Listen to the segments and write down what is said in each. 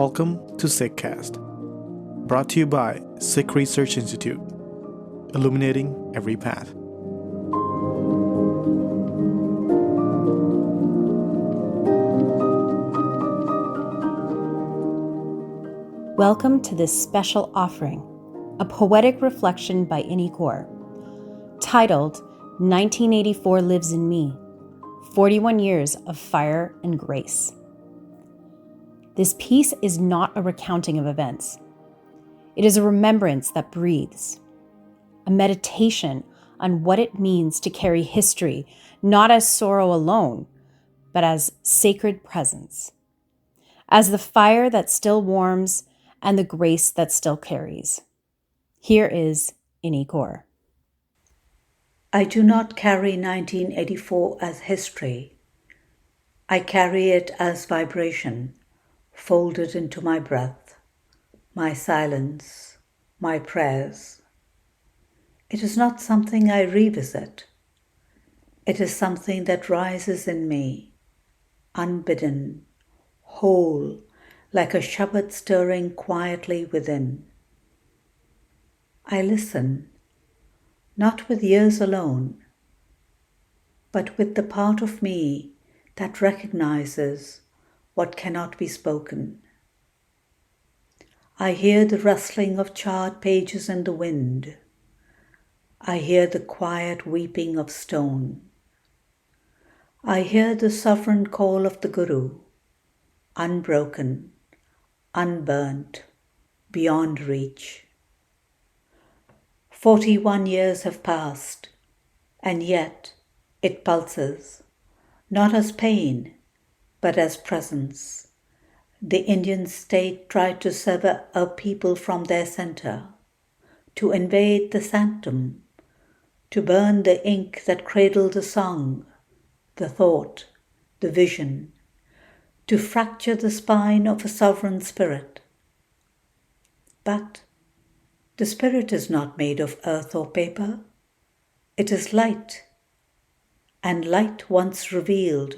Welcome to Sikhcast, brought to you by Sikh Research Institute, illuminating every path. Welcome to this special offering, a poetic reflection by Inni Kaur, titled 1984 Lives in Me, 41 Years of Fire and Grace. This piece is not a recounting of events. It is a remembrance that breathes, a meditation on what it means to carry history not as sorrow alone, but as sacred presence, as the fire that still warms and the grace that still carries. Here is Inni Kaur. I do not carry 1984 as history. I carry it as vibration, folded into my breath, my silence, my prayers. It is not something I revisit. It is something that rises in me, unbidden, whole, like a Shabad stirring quietly within. I listen, not with ears alone, but with the part of me that recognizes what cannot be spoken. I hear the rustling of charred pages in the wind. I hear the quiet weeping of stone. I hear the sovereign call of the Guru, unbroken, unburnt, beyond reach. 41 years have passed, and yet it pulses, not as pain, but as presence. The Indian state tried to sever a people from their center, to invade the sanctum, to burn the ink that cradled the song, the thought, the vision, to fracture the spine of a sovereign spirit. But the spirit is not made of earth or paper. It is light, and light once revealed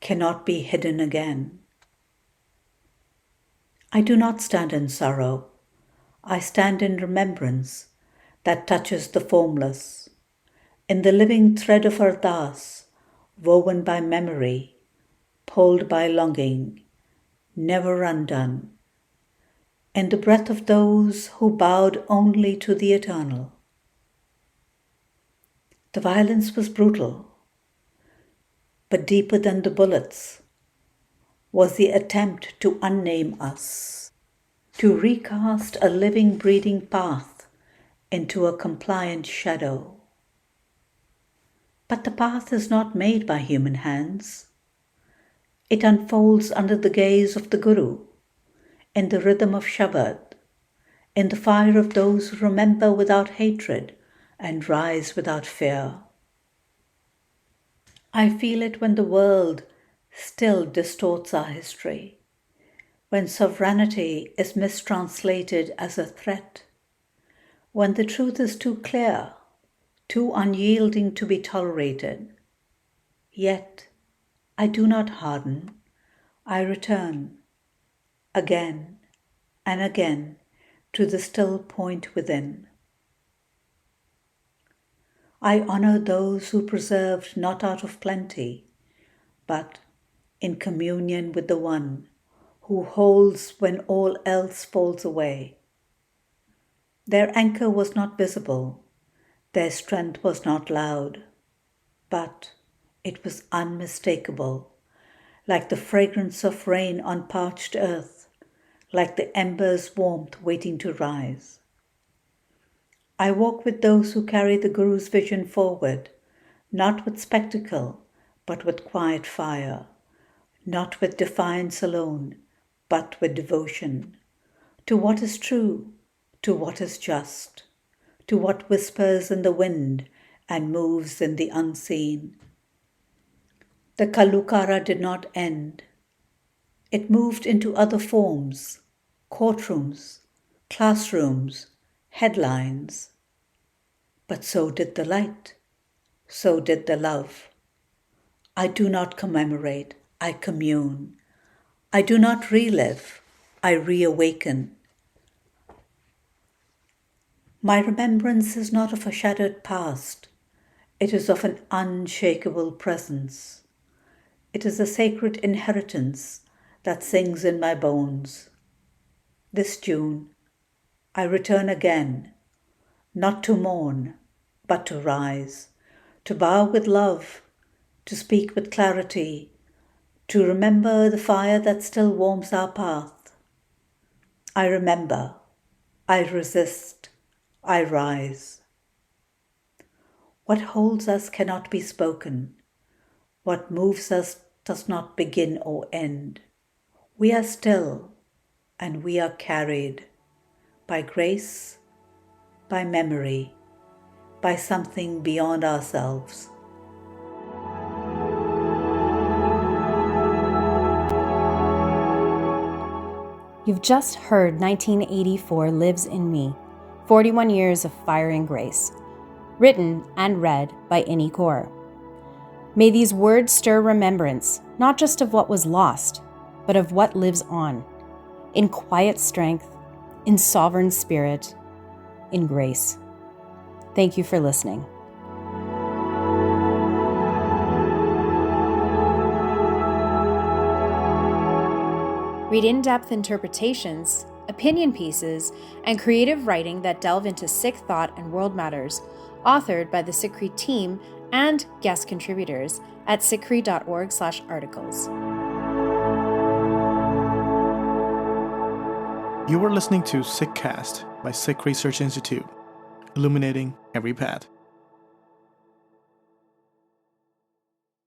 cannot be hidden again. I do not stand in sorrow. I stand in remembrance that touches the formless, in the living thread of ardas, woven by memory, pulled by longing, never undone, in the breath of those who bowed only to the eternal. The violence was brutal, but deeper than the bullets was the attempt to unname us, to recast a living, breathing path into a compliant shadow. But the path is not made by human hands. It unfolds under the gaze of the Guru, in the rhythm of Shabad, in the fire of those who remember without hatred and rise without fear. I feel it when the world still distorts our history, when sovereignty is mistranslated as a threat, when the truth is too clear, too unyielding to be tolerated. Yet I do not harden. I return again and again to the still point within. I honor those who preserved not out of plenty, but in communion with the One who holds when all else falls away. Their anchor was not visible, their strength was not loud, but it was unmistakable, like the fragrance of rain on parched earth, like the ember's warmth waiting to rise. I walk with those who carry the Guru's vision forward, not with spectacle, but with quiet fire, not with defiance alone, but with devotion, to what is true, to what is just, to what whispers in the wind and moves in the unseen. The Ghallughara did not end. It moved into other forms, courtrooms, classrooms, headlines. But so did the light, so did the love. I do not commemorate, I commune. I do not relive, I reawaken. My remembrance is not of a shattered past. It is of an unshakable presence. It is a sacred inheritance that sings in my bones. This June, I return again, not to mourn, but to rise, to bow with love, to speak with clarity, to remember the fire that still warms our path. I remember, I resist, I rise. What holds us cannot be spoken. What moves us does not begin or end. We are still, and we are carried by grace, by memory, by something beyond ourselves. You've just heard 1984 Lives in Me, 41 Years of Fire and Grace, written and read by Inni Kaur. May these words stir remembrance, not just of what was lost, but of what lives on, in quiet strength, in sovereign spirit, in grace. Thank you for listening. Read in-depth interpretations, opinion pieces, and creative writing that delve into Sikh thought and world matters, authored by the Sikh team and guest contributors at sikhri.org/articles. You are listening to Sikhcast by Sikh Research Institute, illuminating every path.